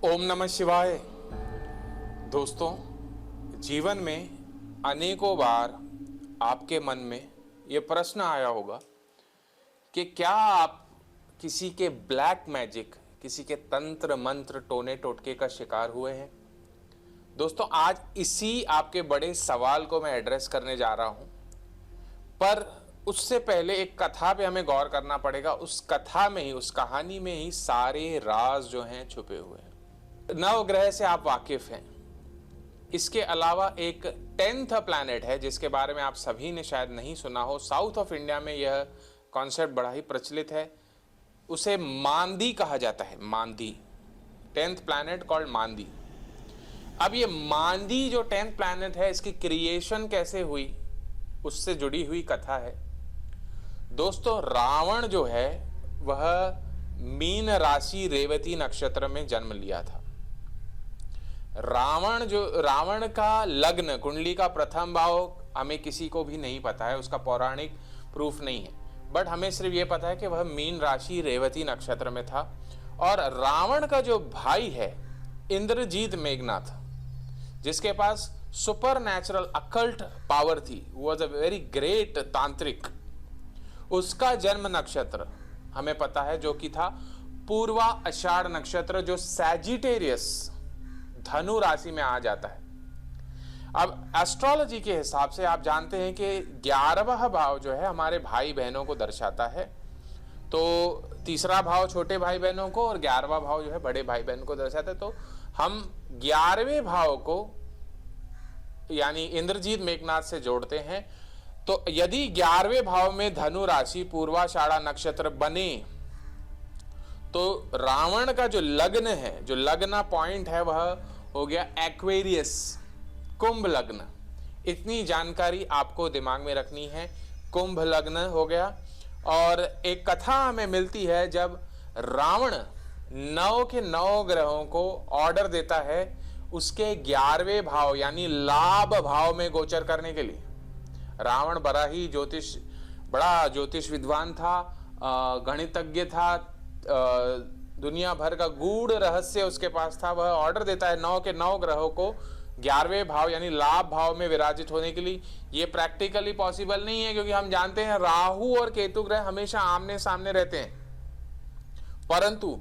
ओम नमः शिवाय। दोस्तों, जीवन में अनेकों बार आपके मन में ये प्रश्न आया होगा कि क्या आप किसी के ब्लैक मैजिक, किसी के तंत्र मंत्र टोने टोटके का शिकार हुए हैं। दोस्तों, आज इसी आपके बड़े सवाल को मैं एड्रेस करने जा रहा हूं, पर उससे पहले एक कथा पे हमें गौर करना पड़ेगा। उस कथा में ही, उस कहानी में ही सारे राज जो हैं छुपे हुए हैं। नवग्रह से आप वाकिफ हैं। इसके अलावा एक 10th प्लैनेट है जिसके बारे में आप सभी ने शायद नहीं सुना हो। साउथ ऑफ इंडिया में यह कॉन्सेप्ट बड़ा ही प्रचलित है। उसे मांदी कहा जाता है। मांदी, 10th प्लैनेट कॉल्ड मांदी। अब ये मांदी जो 10th प्लैनेट है, इसकी क्रिएशन कैसे हुई, उससे जुड़ी हुई कथा है। दोस्तों, रावण जो है वह मीन राशि रेवती नक्षत्र में जन्म लिया था। रावण का लग्न, कुंडली का प्रथम भाव हमें किसी को भी नहीं पता है, उसका पौराणिक प्रूफ नहीं है, बट हमें सिर्फ ये पता है कि वह मीन राशि रेवती नक्षत्र में था। और रावण का जो भाई है इंद्रजीत मेघनाथ, जिसके पास सुपर नेचुरल अकल्ट पावर थी, वॉज अ वेरी ग्रेट तांत्रिक, उसका जन्म नक्षत्र हमें पता है जो कि था पूर्वा आषाढ़ नक्षत्र, जो सैजिटेरियस धनु राशि में आ जाता है। अब एस्ट्रोलॉजी के हिसाब से आप जानते हैं कि 11वां भाव जो है हमारे भाई बहनों को दर्शाता है। तो तीसरा भाव छोटे भाई बहनों को और 11वां भाव जो है बड़े भाई बहन को दर्शाता है। तो हम 11वें भाव को यानी इंद्रजीत मेघनाथ से जोड़ते हैं। तो यदि 11वें भाव में धनु राशि पूर्वाषाढ़ा नक्षत्र बने तो रावण का जो लग्न है, जो लग्न पॉइंट है, वह हो गया एक्वेरियस, कुंभ लग्न। इतनी जानकारी आपको दिमाग में रखनी है। कुंभ लग्न हो गया। और एक कथा हमें मिलती है जब रावण 9 के 9 ग्रहों को ऑर्डर देता है उसके 11वें भाव यानी लाभ भाव में गोचर करने के लिए। रावण बड़ा ज्योतिष विद्वान था, गणितज्ञ था, दुनिया भर का गूढ़ रहस्य उसके पास था। वह ऑर्डर देता है 9 के 9 ग्रहों को 11वें भाव यानी लाभ भाव में विराजित होने के लिए। यह प्रैक्टिकली पॉसिबल नहीं है, क्योंकि हम जानते हैं राहु और केतु ग्रह हमेशा आमने सामने रहते हैं। परंतु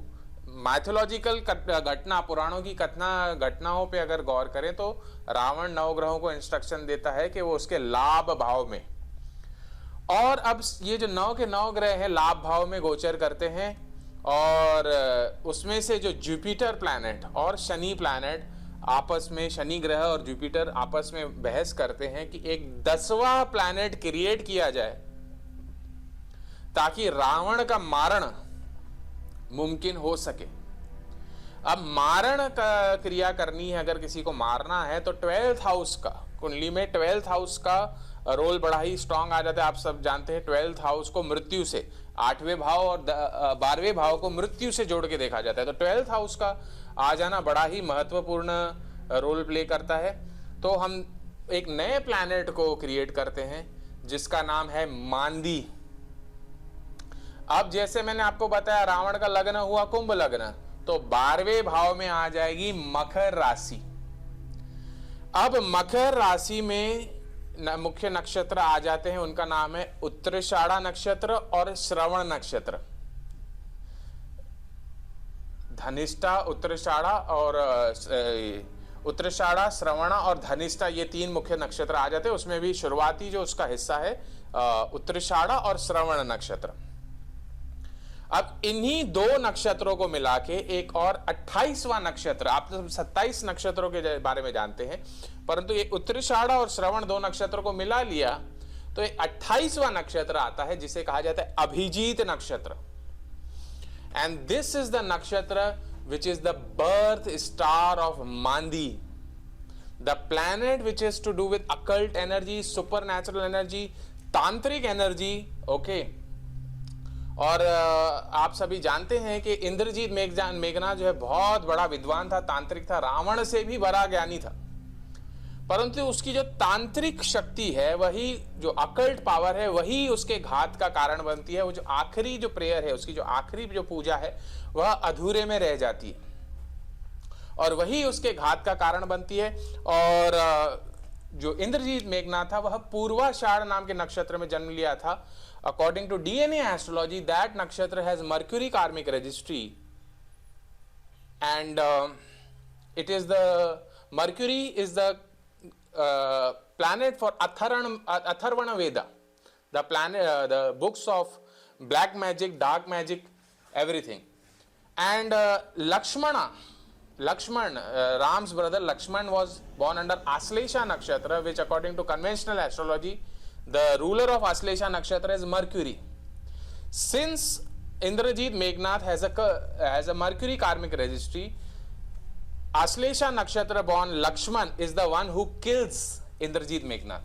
मैथोलॉजिकल घटना, पुराणों की घटनाओं पे अगर गौर करें तो रावण 9 ग्रहों को इंस्ट्रक्शन देता है कि वो उसके लाभ भाव में, और अब ये जो 9 के 9 ग्रह हैं लाभ भाव में गोचर करते हैं। और उसमें से जो जुपिटर प्लैनेट और शनि प्लैनेट आपस में, शनि ग्रह और जुपिटर आपस में बहस करते हैं कि एक 10वां प्लैनेट क्रिएट किया जाए ताकि रावण का मारण मुमकिन हो सके। अब मारण का क्रिया करनी है, अगर किसी को मारना है तो 12th हाउस का, कुंडली में 12th हाउस का रोल बड़ा ही स्ट्रांग आ जाता है। आप सब जानते हैं 12th हाउस को मृत्यु से, 8वें भाव और 12वें भाव को मृत्यु से जोड़ के देखा जाता है। तो 12th हाउस का आ जाना बड़ा ही महत्वपूर्ण रोल प्ले करता है। तो हम एक नए प्लैनेट को क्रिएट करते हैं जिसका नाम है मांदी। अब जैसे मैंने आपको बताया रावण का लग्न हुआ कुंभ लग्न, तो 12वें भाव में आ जाएगी मकर राशि। अब मकर राशि में मुख्य नक्षत्र आ जाते हैं, उनका नाम है उत्तराषाढ़ा नक्षत्र और श्रवण नक्षत्र। धनिष्ठा, उत्तराषाढ़ा, श्रवणा और धनिष्ठा, ये 3 मुख्य नक्षत्र आ जाते हैं। उसमें भी शुरुआती जो उसका हिस्सा है उत्तराषाढ़ा और श्रवण नक्षत्र। अब इन्हीं 2 नक्षत्रों को मिला के एक और 28वां नक्षत्र, आप तो 27 नक्षत्रों के बारे में जानते हैं, परंतु ये उत्तराषाढ़ा और श्रवण 2 नक्षत्रों को मिला लिया तो एक 28वां नक्षत्र आता है जिसे कहा जाता है अभिजीत नक्षत्र। And this is the nakshatra which is the birth star of Maandi, the planet which is to do with occult energy, super natural energy, tantric energy. Okay. और आप सभी जानते हैं कि इंद्रजीत मेघनाथ जो है बहुत बड़ा विद्वान था, तांत्रिक था, रावण से भी बड़ा ज्ञानी था। परंतु उसकी जो तांत्रिक शक्ति है, वही जो अकल्ट पावर है, वही उसके घात का कारण बनती है। वो जो आखिरी जो प्रेयर है, उसकी जो आखिरी जो पूजा है, वह अधूरे में रह जाती है। और वही उसके घात का कारण बनती है। और जो इंद्रजीत मेघनाथ था वह पूर्वाषाढ़ नाम के नक्षत्र में जन्म लिया था। According to DNA astrology that nakshatra has Mercury karmic registry and it is the Mercury is the planet for Atharvana Veda, the planet, the books of black magic, dark magic, everything. And Lakshman, Ram's brother Lakshman was born under Aslesha Nakshatra, which according to conventional astrology, the ruler of Aslesha Nakshatra is Mercury. Since Indrajit Meghnath has a Mercury karmic registry, Aslesha Nakshatra born Lakshman is the one who kills Indrajit Meghnath.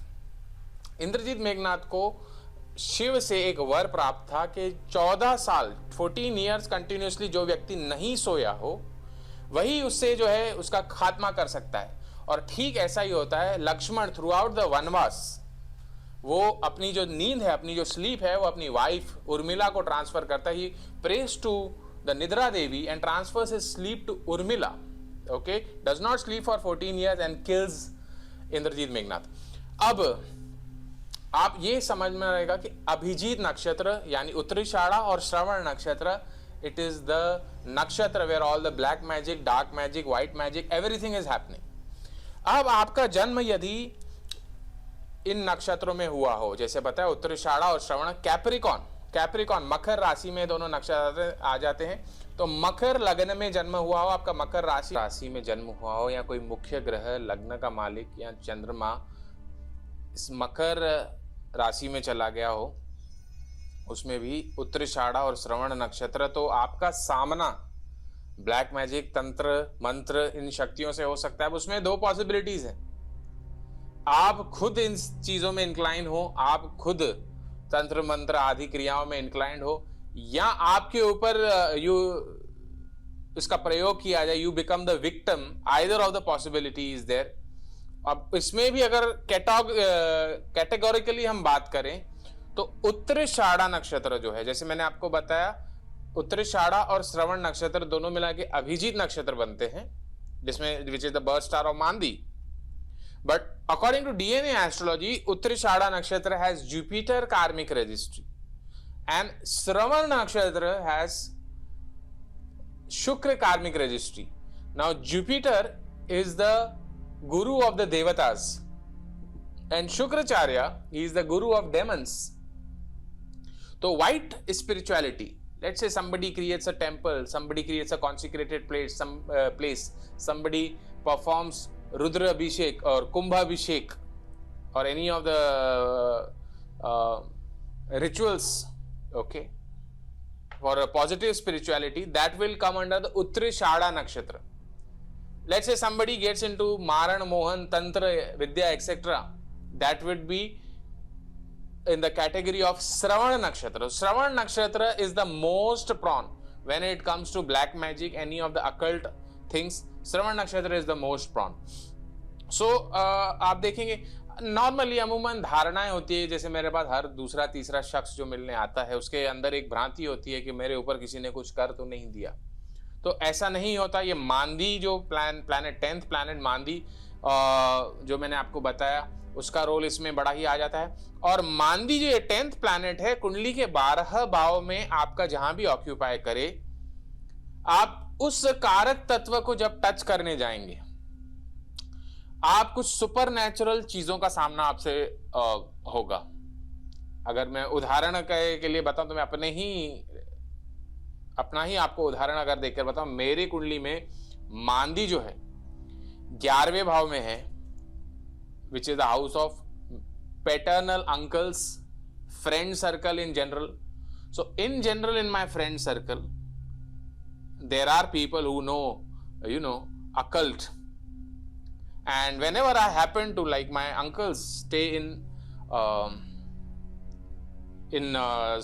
Indrajit Meghnath को शिव से एक वर प्राप्त था कि 14 साल 14 years continuously जो व्यक्ति नहीं सोया हो वही उससे जो है उसका खात्मा कर सकता है। और ठीक ऐसा ही होता है, लक्ष्मण थ्रू आउट द वनवास वो अपनी जो नींद है, अपनी जो स्लीप है, वो अपनी वाइफ उर्मिला को ट्रांसफर करता है। ही praise to the Nidra Devi and transfers his sleep to Urmila, okay, does not sleep for 14 years and kills Indrajit Meghnath. अब आप ये समझ में रहेगा कि अभिजीत नक्षत्र यानी उत्तराषाढ़ और श्रवण नक्षत्र, it is the nakshatra where all the black magic, dark magic, white magic, everything is happening. अब आपका जन्म यदि इन नक्षत्रों में हुआ हो, जैसे बताया उत्तराषाढ़ और श्रवण, कैप्रिकॉन मकर राशि में दोनों नक्षत्र आ जाते हैं, तो मकर लग्न में जन्म हुआ हो, आपका मकर राशि में जन्म हुआ हो, या कोई मुख्य ग्रह लग्न का मालिक या चंद्रमा इस मकर राशि में चला गया हो, उसमें भी उत्तराषाढ़ और श्रवण नक्षत्र, तो आपका सामना ब्लैक मैजिक, तंत्र मंत्र, इन शक्तियों से हो सकता है। उसमें दो पॉसिबिलिटीज है, आप खुद इन चीजों में इंक्लाइन हो, आप खुद तंत्र मंत्र आदि क्रियाओं में इंक्लाइंड हो, या आपके ऊपर इसका प्रयोग किया जाए, you become the victim, either of the possibility is there. अब इसमें भी अगर कैटेगोरिकली हम बात करें तो उत्तराषाढ़ नक्षत्र जो है, जैसे मैंने आपको बताया, उत्तराषाढ़ और श्रवण नक्षत्र दोनों मिला के अभिजीत नक्षत्र बनते हैं, जिसमें which is the birth star of Maandi. But according to DNA astrology, Uttarashada Nakshatra has Jupiter karmic registry and Shravan Nakshatra has Shukra karmic registry. Now Jupiter is the guru of the Devatas and Shukracharya, he is the guru of demons. So white spirituality, let's say somebody creates a temple, somebody creates a consecrated place, somebody performs Rudra Abhishek or Kumbha Abhishek or any of the rituals, okay, for a positive spirituality, that will come under the Uttarashada Nakshatra. Let's say somebody gets into Maran, Mohan, Tantra, Vidya, etc. That would be in the category of Shravan Nakshatra. Shravan Nakshatra is the most prone when it comes to black magic, any of the occult things. श्रवण नक्षत्र is the most prone. सो आप देखेंगे normally अमूमन धारणाएं होती है, जैसे मेरे पास हर दूसरा तीसरा शख्स जो मिलने आता है उसके अंदर एक भ्रांति होती है कि मेरे ऊपर किसी ने कुछ कर तो नहीं दिया, तो ऐसा नहीं होता। ये मांदी जो प्लैनेट 10th प्लैनेट मांदी जो मैंने आपको बताया, उसका रोल इसमें बड़ा ही आ जाता है। और मांदी जो 10th प्लैनेट है, कुंडली के 12 भाव में आपका जहां भी ऑक्यूपाई करे, आप उस कारक तत्व को जब टच करने जाएंगे, आप कुछ सुपर नेचुरल चीजों का सामना आपसे होगा। अगर मैं उदाहरण के लिए बताऊं तो मैं अपना ही आपको उदाहरण अगर देखकर बताऊं, मेरी कुंडली में मांदी जो है 11वें भाव में है, which is the house of paternal uncles, friend circle in general. So in general in my friend circle there are people who know occult, and whenever I happen to, like, my uncles stay in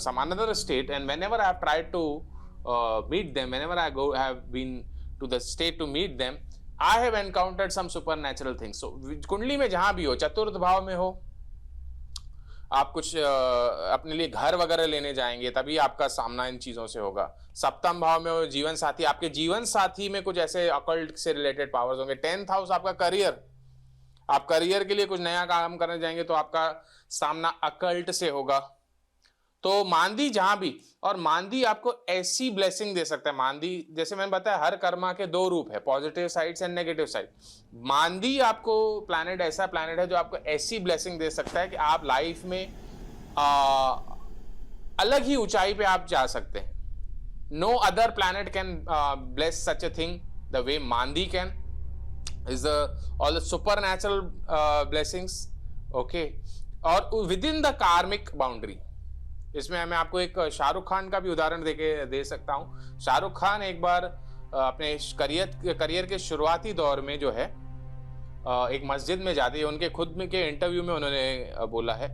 some another state, and whenever I have tried to meet them, whenever I have been to the state to meet them, I have encountered some supernatural things. So कुंडली में जहां भी हो, चतुर्थ भाव में हो, आप कुछ अपने लिए घर वगैरह लेने जाएंगे, तभी आपका सामना इन चीजों से होगा। सप्तम भाव में वो जीवन साथी, आपके जीवन साथी में कुछ ऐसे अकल्ट से रिलेटेड पावर्स होंगे। 10th हाउस आपका करियर, आप करियर के लिए कुछ नया काम करने जाएंगे तो आपका सामना अकल्ट से होगा। तो मांदी जहां भी, और मांदी आपको ऐसी ब्लेसिंग दे सकता है। मांदी जैसे मैंने बताया, हर कर्मा के दो रूप है, positive side and negative side. Maandi आपको प्लैनेट, ऐसा प्लैनेट है जो आपको ऐसी ब्लेसिंग दे सकता है कि आप लाइफ में अलग ही ऊंचाई पे आप जा सकते हैं। No other planet can bless such a thing the way Maandi can, is all supernatural blessings. Okay, और within the karmic boundary. इसमें मैं आपको एक शाहरुख खान का भी उदाहरण दे सकता हूं। शाहरुख खान एक बार अपने करियर के शुरुआती दौर में जो है एक मस्जिद में जाते हैं, उनके खुद में के इंटरव्यू में उन्होंने बोला है,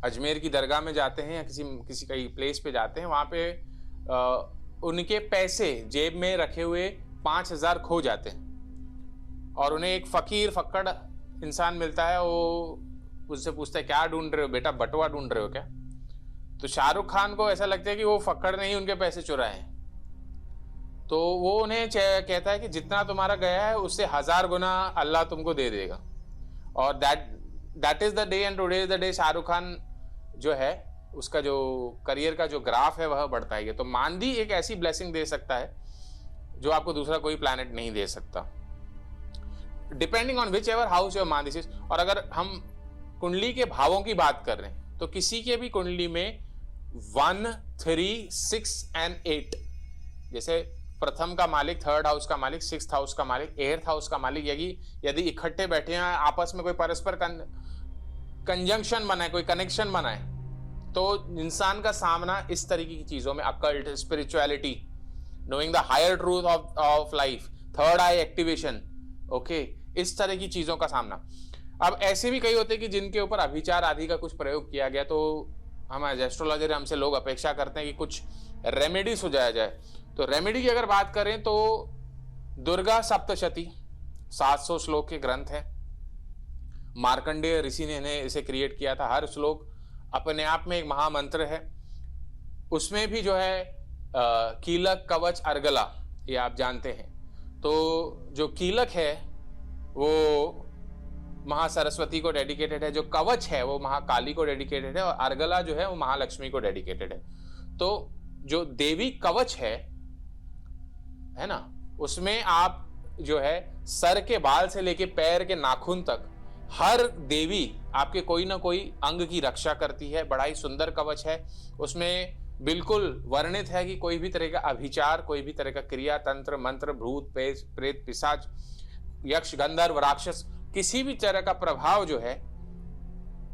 अजमेर की दरगाह में जाते हैं या किसी कई प्लेस पे जाते हैं, वहां पे उनके पैसे जेब में रखे हुए 5,000 खो जाते हैं, और उन्हें एक फकीर फक्कड़ इंसान मिलता है। वो उससे पूछता है, क्या ढूंढ रहे हो बेटा, बटुआ ढूंढ रहे हो क्या? तो शाहरुख खान को ऐसा लगता है कि वो फक्कड़ ने ही उनके पैसे चुराए हैं। तो वो उन्हें कहता है कि जितना तुम्हारा गया है उससे 1000 गुना अल्लाह तुमको दे देगा। और that is the day, and today is the day Shahrukh Khan जो है उसका जो करियर का जो ग्राफ है वह बढ़ता है। तो मांदी एक ऐसी ब्लेसिंग दे सकता है जो आपको दूसरा कोई प्लैनेट नहीं दे सकता, depending on whichever house your Maandi is. और अगर हम कुंडली के भावों की बात कर रहे हैं तो किसी के भी कुंडली में 1, 3, 6 एंड 8, जैसे प्रथम का मालिक, 3rd हाउस का मालिक, 6th हाउस का मालिक, 8th हाउस का मालिक, यदि इकट्ठे बैठे हैं, आपस में कोई परस्पर कंजंक्शन बनाए, कोई कनेक्शन बनाए, तो इंसान का सामना इस तरीके की चीजों में, occult, spirituality, knowing the higher truth of life, third eye activation, okay, इस तरह की चीजों का सामना। अब ऐसे भी कई होते हैं कि जिनके ऊपर अभिचार आदि का कुछ प्रयोग किया गया, तो हम एज एस्ट्रोलॉजर हमसे लोग अपेक्षा करते हैं कि कुछ रेमेडी सुझाया जाए। तो रेमेडी की अगर बात करें तो दुर्गा सप्तशती 700 श्लोक के ग्रंथ है, मार्कंडेय ऋषि ने इसे क्रिएट किया था। हर श्लोक अपने आप में एक महामंत्र है। उसमें भी जो है कीलक, कवच, अर्गला, ये आप जानते हैं। तो जो कीलक है वो महासरस्वती को डेडिकेटेड है, जो कवच है वो महाकाली को डेडिकेटेड है, और अर्गला जो है वो महालक्ष्मी को डेडिकेटेड है। तो जो देवी कवच है ना, उसमें आप जो है सर के बाल से लेके पैर के नाखून तक हर देवी आपके कोई ना कोई अंग की रक्षा करती है। बड़ा ही सुंदर कवच है। उसमें बिल्कुल वर्णित है कि कोई भी तरह का अभिचार, कोई भी तरह का क्रिया, तंत्र, मंत्र, भूत, प्रेत, पिशाच, यक्ष, गंधर्व, राक्षस, किसी भी तरह का प्रभाव जो है,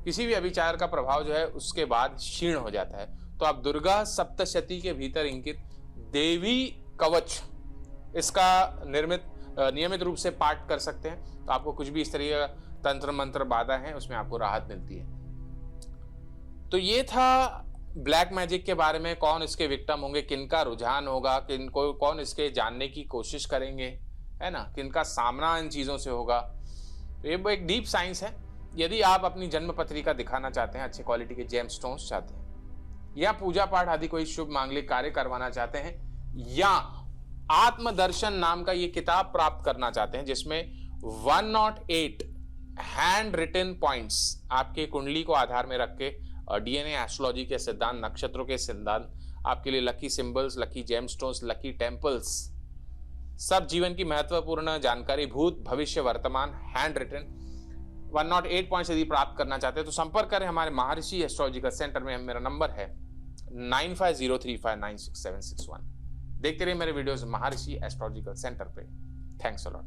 किसी भी अभिचार का प्रभाव जो है उसके बाद क्षीण हो जाता है। तो आप दुर्गा सप्तशती के भीतर इंकित देवी कवच, इसका नियमित रूप से पाठ कर सकते हैं। तो आपको कुछ भी इस तरह का तंत्र मंत्र बाधा है उसमें आपको राहत मिलती है। तो ये था ब्लैक मैजिक के बारे में, कौन इसके विक्टिम होंगे, किनका रुझान होगा, किनको कौन इसके जानने की कोशिश करेंगे, है ना, किनका सामना इन चीजों से होगा। तो ये एक डीप साइंस है। यदि आप अपनी जन्म पत्रिका दिखाना चाहते हैं, अच्छे क्वालिटी के जेमस्टोन्स चाहते हैं, या पूजा पाठ आदि कोई शुभ मांगलिक कार्य करवाना चाहते हैं, या आत्मदर्शन नाम का ये किताब प्राप्त करना चाहते हैं जिसमें 108 हैंड रिटन पॉइंट्स आपके कुंडली को आधार में रख के डीएनए एस्ट्रोलॉजी के सिद्धांत, नक्षत्रों के सिद्धांत, आपके लिए lucky symbols, lucky gemstones, lucky temples, सब जीवन की महत्वपूर्ण जानकारी, भूत, भविष्य, वर्तमान, हैंड रिटन 108 पॉइंट्स यदि प्राप्त करना चाहते हैं तो संपर्क करें हमारे महर्षि एस्ट्रोलॉजिकल सेंटर में। मेरा नंबर है 9503596761। देखते रहिए मेरे वीडियोस महर्षि एस्ट्रोलॉजिकल सेंटर पे। Thanks a lot.